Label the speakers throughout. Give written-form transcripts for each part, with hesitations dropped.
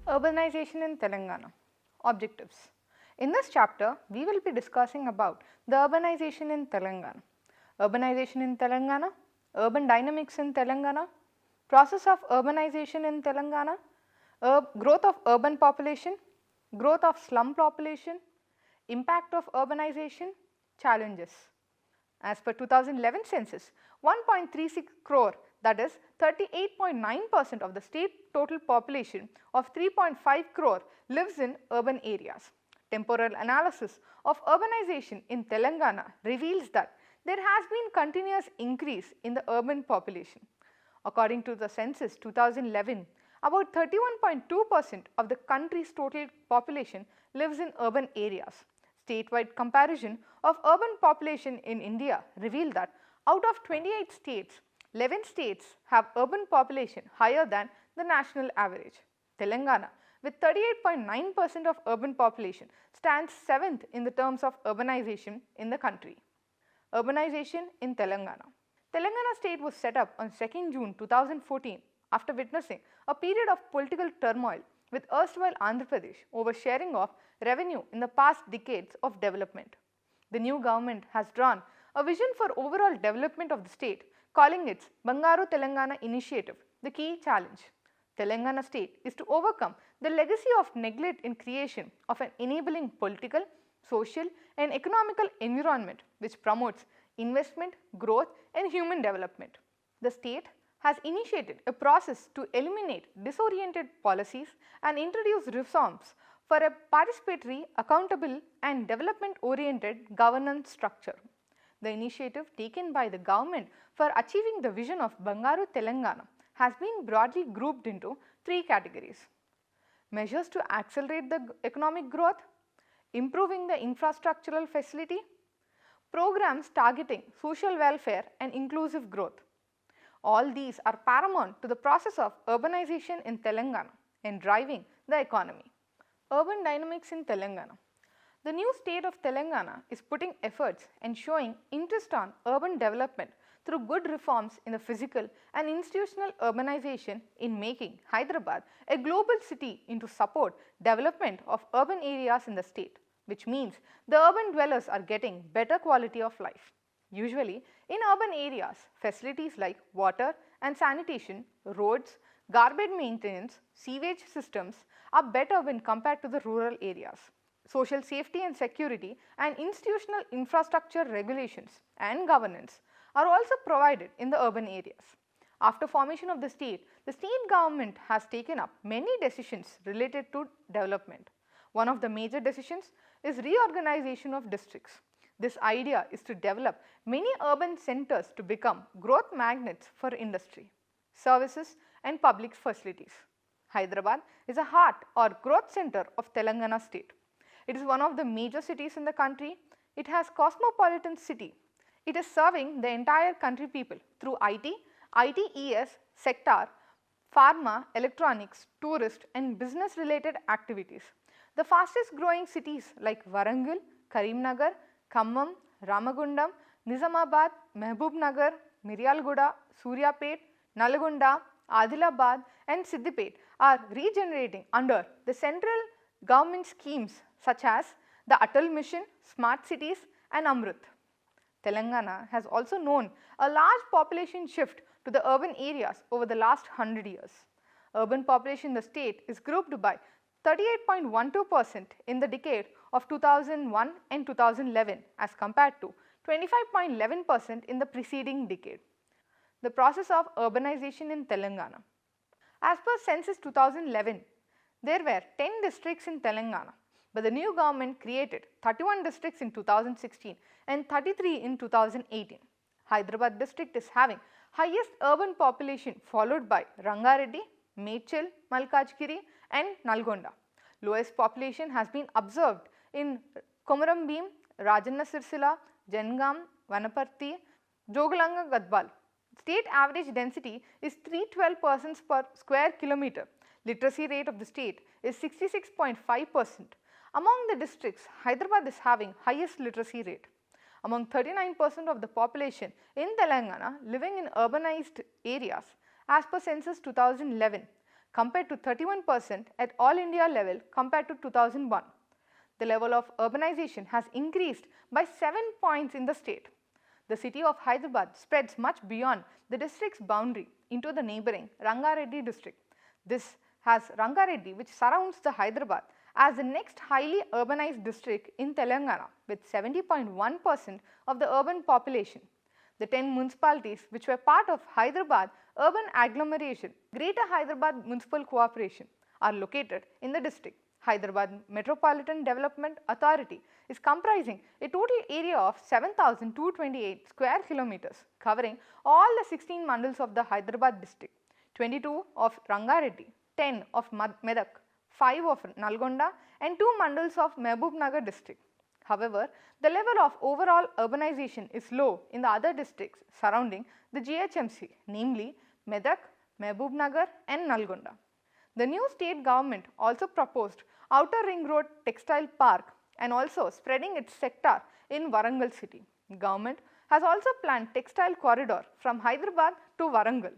Speaker 1: Urbanization in Telangana. Objectives. In this chapter, we will be discussing about the urbanization in Telangana. Urbanization in Telangana, urban dynamics in Telangana, process of urbanization in Telangana, growth of urban population, growth of slum population, impact of urbanization, challenges. As per 2011 census, 1.36 crore, that is 38.9% of the state total population of 3.5 crore lives in urban areas. Temporal analysis of urbanization in Telangana reveals that there has been continuous increase in the urban population. According to the census 2011, about 31.2% of the country's total population lives in urban areas. Statewide comparison of urban population in India revealed that out of 28 states, 11 states have urban population higher than the national average. Telangana, with 38.9% of urban population, stands 7th in the terms of urbanization in the country. Urbanization in Telangana. Telangana state was set up on 2nd June 2014 after witnessing a period of political turmoil with erstwhile Andhra Pradesh over sharing of revenue in the past decades of development. The new government has drawn a vision for overall development of the state, calling its Bangaru Telangana initiative the key challenge. Telangana state is to overcome the legacy of neglect in creation of an enabling political, social and economical environment which promotes investment, growth and human development. The state has initiated a process to eliminate disoriented policies and introduce reforms for a participatory, accountable and development-oriented governance structure. The initiative taken by the government for achieving the vision of Bangaru Telangana has been broadly grouped into 3 categories: measures to accelerate the economic growth, improving the infrastructural facility, programs targeting social welfare and inclusive growth. All these are paramount to the process of urbanization in Telangana and driving the economy. Urban dynamics in Telangana. The new state of Telangana is putting efforts and showing interest on urban development through good reforms in the physical and institutional urbanization in making Hyderabad a global city into support development of urban areas in the state, which means the urban dwellers are getting better quality of life. Usually, in urban areas, facilities like water and sanitation, roads, garbage maintenance, sewage systems are better when compared to the rural areas. Social safety and security and institutional infrastructure regulations and governance are also provided in the urban areas. After formation of the state government has taken up many decisions related to development. One of the major decisions is reorganization of districts. This idea is to develop many urban centers to become growth magnets for industry, services and public facilities. Hyderabad is a heart or growth center of Telangana state. It is one of the major cities in the country. It has cosmopolitan city. It is serving the entire country people through IT, ITES sector, pharma, electronics, tourist and business related activities. The fastest growing cities like Warangal, Karimnagar, Khammam, Ramagundam, Nizamabad, Mehboob-nagar, Miryalguda, Suryapet, Nalgonda, Adilabad and Siddipet are regenerating under the central government schemes such as the Atal Mission, Smart Cities and Amrut. Telangana has also known a large population shift to the urban areas over the last 100 years. Urban population in the state is grouped by 38.12% in the decade of 2001 and 2011 as compared to 25.11% in the preceding decade. The process of urbanization in Telangana. As per census 2011, there were 10 districts in Telangana, but the new government created 31 districts in 2016 and 33 in 2018. Hyderabad district is having highest urban population followed by Rangareddy, Medchal, Malkajgiri and Nalgonda. Lowest population has been observed in Komarambim, Rajanna Sirsila, Jangam, Vanaparthi, Jogalanga Gadbal. State average density is 312 persons per square kilometer. Literacy rate of the state is 66.5%. Among the districts, Hyderabad is having highest literacy rate. Among 39% of the population in Telangana living in urbanized areas, as per census 2011, compared to 31% at all India level compared to 2001. The level of urbanization has increased by 7 points in the state. The city of Hyderabad spreads much beyond the district's boundary into the neighboring Rangareddy district. This has Rangareddy, which surrounds the Hyderabad, as the next highly urbanized district in Telangana with 70.1% of the urban population. The 10 municipalities which were part of Hyderabad urban agglomeration, Greater Hyderabad Municipal Corporation, are located in the district. Hyderabad Metropolitan Development Authority is comprising a total area of 7,228 square kilometers, covering all the 16 mandals of the Hyderabad district, 22 of Rangareddy, 10 of Medak, 5 of Nalgonda and 2 mandals of 𝗵𝗶𝗇 district. However, the level of overall urbanization is low in the other districts surrounding the GHMC, namely Medak, 𝗵𝗶𝗇 and Nalgonda. The new state government also proposed Outer Ring Road Textile Park and also spreading its sector in Warangal city. Government has also planned textile corridor from Hyderabad to Warangal.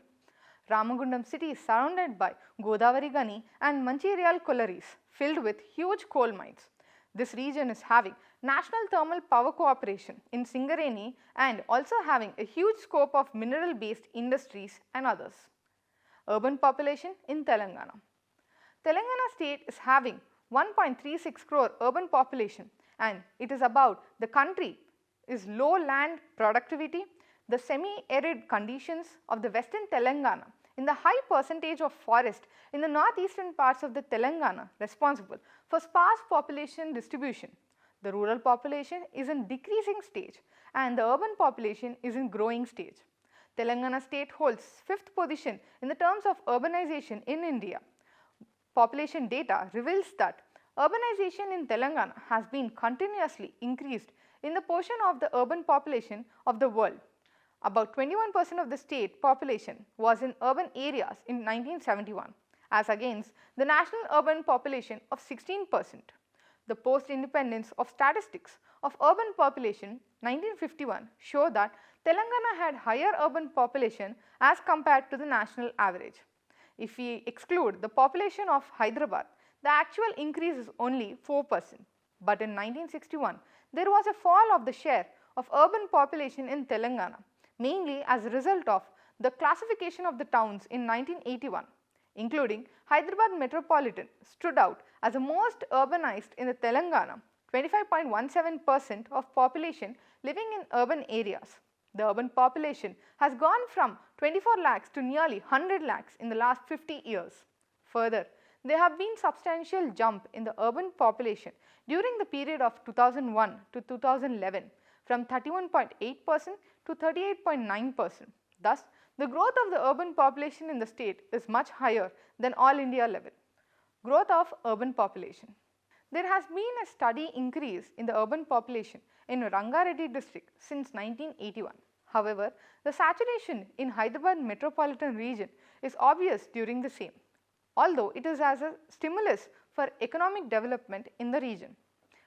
Speaker 1: Ramagundam city is surrounded by Godavari Gani and Mancherial collieries filled with huge coal mines. This region is having National Thermal Power Corporation in Singareni and also having a huge scope of mineral based industries and others. Urban population in Telangana. Telangana state is having 1.36 crore urban population, and it is about the country is low land productivity, the semi-arid conditions of the western Telangana, in the high percentage of forest in the northeastern parts of the Telangana responsible for sparse population distribution. The rural population is in decreasing stage and the urban population is in growing stage. Telangana state holds 5th position in the terms of urbanization in India. Population data reveals that urbanization in Telangana has been continuously increased in the portion of the urban population of the world. About 21% of the state population was in urban areas in 1971 as against the national urban population of 16%. The post-independence of statistics of urban population 1951 show that Telangana had higher urban population as compared to the national average. If we exclude the population of Hyderabad, the actual increase is only 4%. But in 1961, there was a fall of the share of urban population in Telangana, mainly as a result of the classification of the towns in 1981, including Hyderabad Metropolitan stood out as the most urbanized in the Telangana, 25.17% of population living in urban areas. The urban population has gone from 24 lakhs to nearly 100 lakhs in the last 50 years. Further, there have been substantial jump in the urban population during the period of 2001 to 2011 from 31.8% to 38.9%. Thus, the growth of the urban population in the state is much higher than all India level. Growth of urban population. There has been a steady increase in the urban population in Rangareddy district since 1981. However, the saturation in Hyderabad metropolitan region is obvious during the same, although it is as a stimulus for economic development in the region.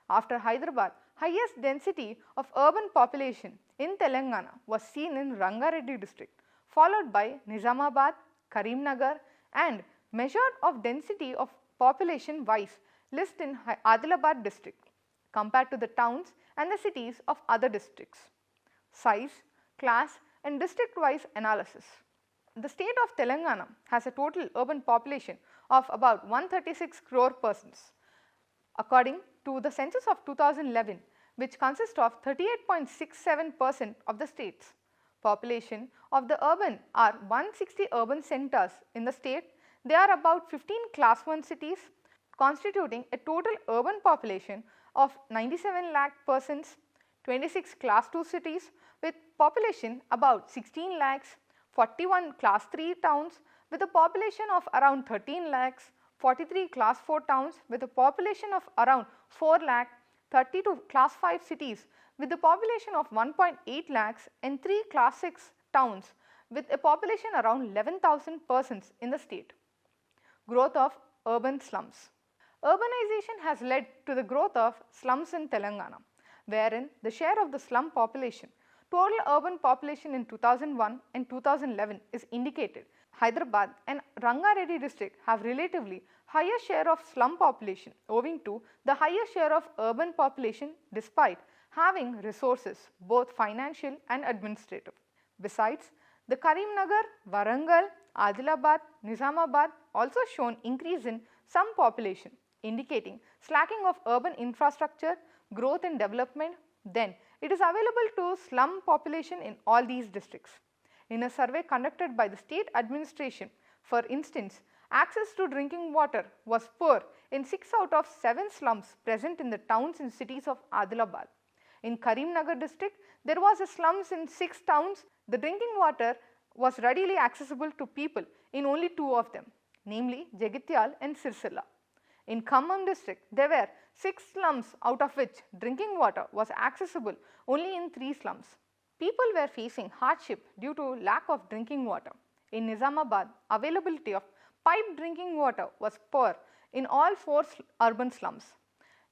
Speaker 1: After Hyderabad, highest density of urban population in Telangana was seen in Rangareddy district, followed by Nizamabad, Karimnagar and measured of density of population wise list in Adilabad district compared to the towns and the cities of other districts. Size, class and district wise analysis. The state of Telangana has a total urban population of about 136 crore persons. According to the census of 2011, which consists of 38.67% of the state's population of the urban are 160 urban centers in the state. There are about 15 class 1 cities constituting a total urban population of 97 lakh persons, 26 class 2 cities with population about 16 lakhs, 41 class 3 towns with a population of around 13 lakhs, 43 class 4 towns with a population of around 4 lakh, 32 class 5 cities with a population of 1.8 lakhs and 3 class 6 towns with a population around 11,000 persons in the state. Growth of urban slums. Urbanization has led to the growth of slums in Telangana, wherein the share of the slum population, total urban population in 2001 and 2011 is indicated Hyderabad and Rangareddy district have relatively higher share of slum population owing to the higher share of urban population despite having resources both financial and administrative. Besides, the Karimnagar, Warangal, Adilabad, Nizamabad also shown increase in some population indicating slacking of urban infrastructure, growth and development. Then it is available to slum population in all these districts. In a survey conducted by the state administration, for instance, access to drinking water was poor in 6 out of 7 slums present in the towns and cities of Adilabad. In Karimnagar district, there was a slums in 6 towns. The drinking water was readily accessible to people in only 2 of them, namely Jagityal and Sirsila. In Khammam district, there were 6 slums out of which drinking water was accessible only in 3 slums. People were facing hardship due to lack of drinking water. In Nizamabad, availability of piped drinking water was poor in all 4 urban slums.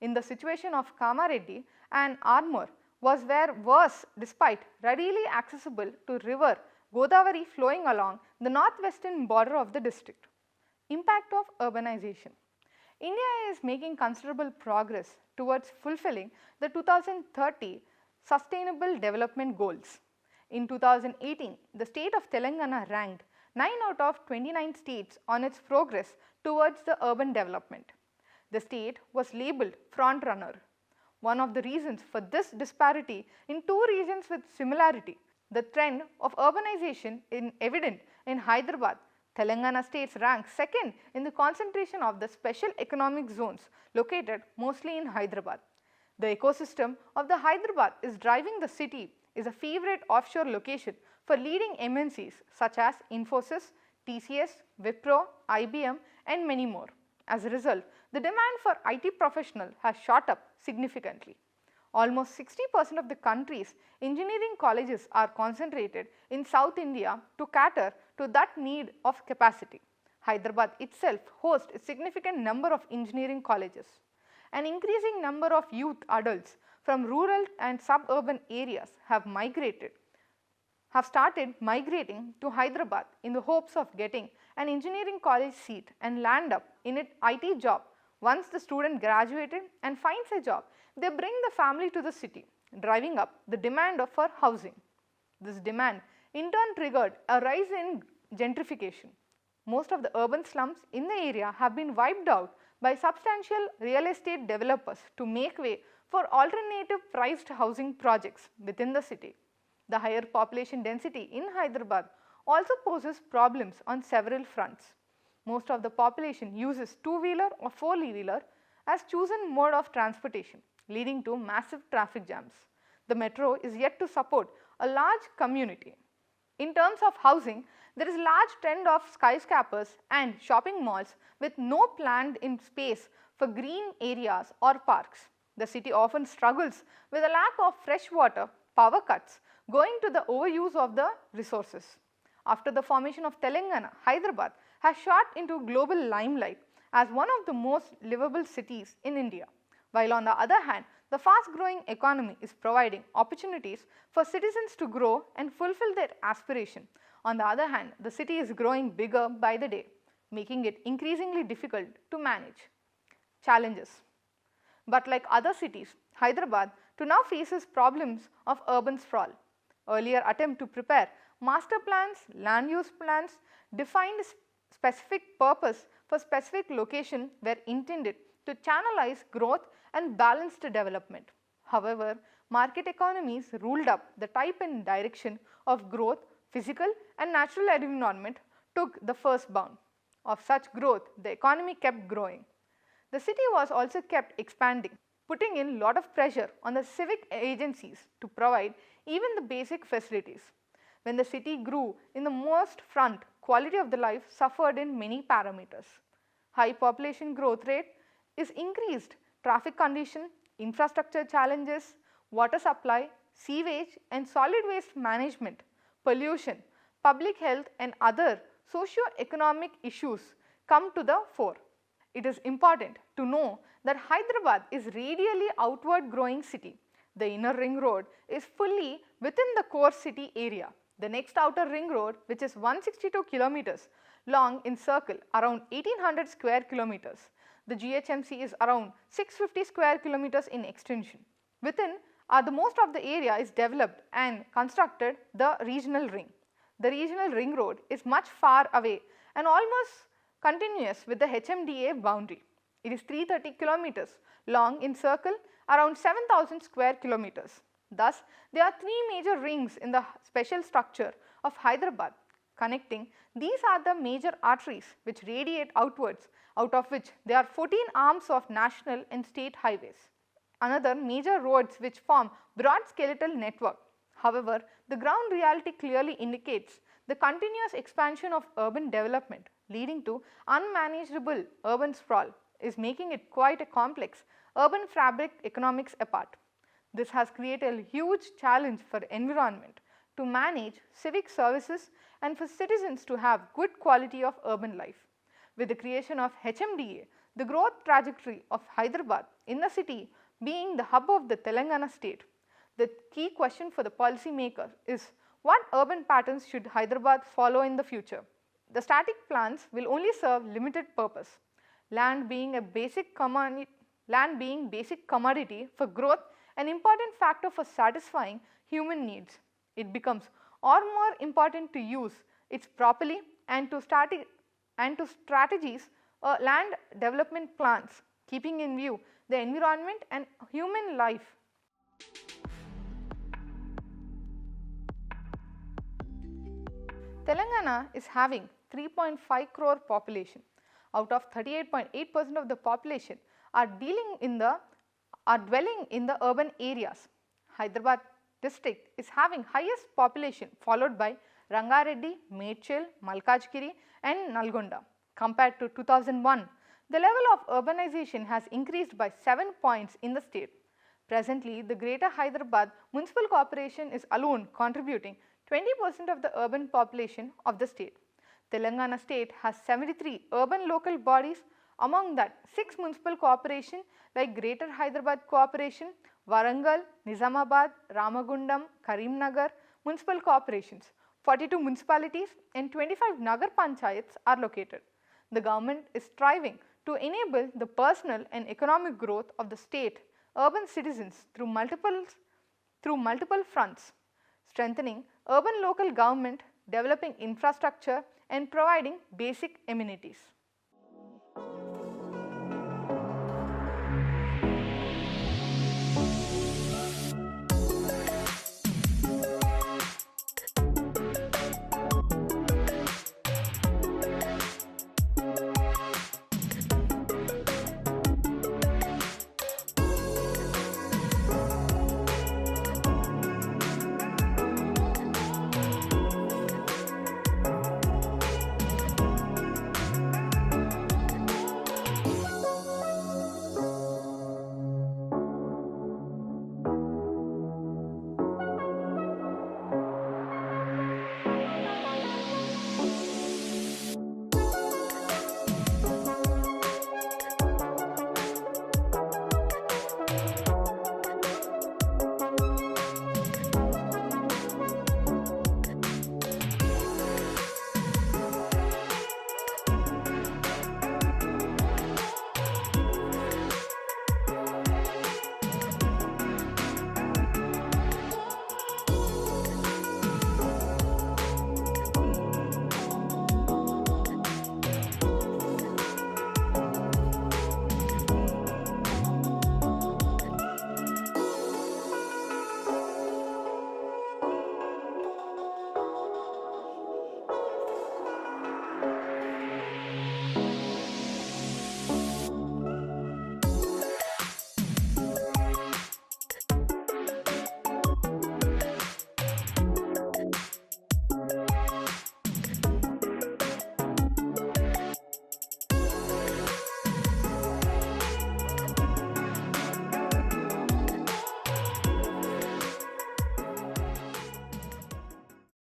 Speaker 1: In the situation of Kamareddy and Armour was where worse despite readily accessible to river Godavari flowing along the northwestern border of the district. Impact of urbanization. India is making considerable progress towards fulfilling the 2030 Sustainable Development Goals. In 2018, the state of Telangana ranked 9 out of 29 states on its progress towards the urban development. The state was labelled front runner. One of the reasons for this disparity in 2 regions with similarity, the trend of urbanization is evident in Hyderabad. Telangana states rank second in the concentration of the special economic zones located mostly in Hyderabad. The ecosystem of the Hyderabad is driving the city is a favorite offshore location for leading MNCs such as Infosys, TCS, Wipro, IBM and many more. As a result, the demand for IT professionals has shot up significantly. Almost 60% of the country's engineering colleges are concentrated in South India to cater to that need of capacity. Hyderabad itself hosts a significant number of engineering colleges. An increasing number of youth adults from rural and suburban areas have started migrating to Hyderabad in the hopes of getting an engineering college seat and land up in an IT job. Once the student graduated and finds a job, they bring the family to the city, driving up the demand for housing. This demand in turn triggered a rise in gentrification. Most of the urban slums in the area have been wiped out by substantial real estate developers to make way for alternative priced housing projects within the city. The higher population density in Hyderabad also poses problems on several fronts. Most of the population uses 2-wheeler or 4-wheeler as chosen mode of transportation, leading to massive traffic jams. The metro is yet to support a large community. In terms of housing, there is a large trend of skyscrapers and shopping malls with no planned in space for green areas or parks. The city often struggles with a lack of fresh water, power cuts, going to the overuse of the resources. After the formation of Telangana, Hyderabad has shot into global limelight as one of the most livable cities in India, while on the other hand, the fast growing economy is providing opportunities for citizens to grow and fulfill their aspiration. On the other hand, the city is growing bigger by the day, making it increasingly difficult to manage. Challenges. But like other cities, Hyderabad to now faces problems of urban sprawl. Earlier attempt to prepare master plans, land use plans, defined specific purpose for specific location were intended to channelize growth and balanced development. However, market economies ruled up the type and direction of growth. Physical and natural environment took the first bound. Of such growth, the economy kept growing. The city was also kept expanding, putting in lot of pressure on the civic agencies to provide even the basic facilities. When the city grew in the most front, quality of the life suffered in many parameters. High population growth rate is increased traffic condition, infrastructure challenges, water supply, sewage and solid waste management, pollution, public health and other socio-economic issues come to the fore. It is important to know that Hyderabad is radially outward growing city. The inner ring road is fully within the core city area. The next outer ring road, which is 162 kilometers long in circle, around 1800 square kilometers. The GHMC is around 650 square kilometers in extension. Within the most of the area is developed and constructed the regional ring. The regional ring road is much far away and almost continuous with the HMDA boundary. It is 330 kilometers long in circle, around 7000 square kilometers. Thus, there are three major rings in the special structure of Hyderabad. Connecting these are the major arteries which radiate outwards, out of which there are 14 arms of national and state highways. Another major roads which form broad skeletal network. However, the ground reality clearly indicates the continuous expansion of urban development leading to unmanageable urban sprawl is making it quite a complex urban fabric economics apart. This has created a huge challenge for environment to manage civic services and for citizens to have good quality of urban life. With the creation of HMDA, the growth trajectory of Hyderabad in the city being the hub of the Telangana state, the key question for the policy maker is what urban patterns should Hyderabad follow in the future? The static plans will only serve limited purpose. Land being basic commodity for growth, an important factor for satisfying human needs. It becomes all more important to use it properly and to strategies land development plans, keeping in view the environment and human life. Telangana is having 3.5 crore population. Out of 38.8% of the population are dwelling in the urban areas. Hyderabad district is having highest population followed by Rangareddy, Medchal, Malkajgiri and Nalgonda. Compared to 2001, the level of urbanization has increased by 7 points in the state. Presently, the Greater Hyderabad Municipal Corporation is alone contributing 20% of the urban population of the state. Telangana state has 73 urban local bodies, among that 6 municipal corporations like Greater Hyderabad Corporation, Warangal, Nizamabad, Ramagundam, Karimnagar municipal corporations, 42 municipalities and 25 Nagar Panchayats are located. The government is striving to enable the personal and economic growth of the state urban citizens through multiple fronts, strengthening urban local government, developing infrastructure and providing basic amenities.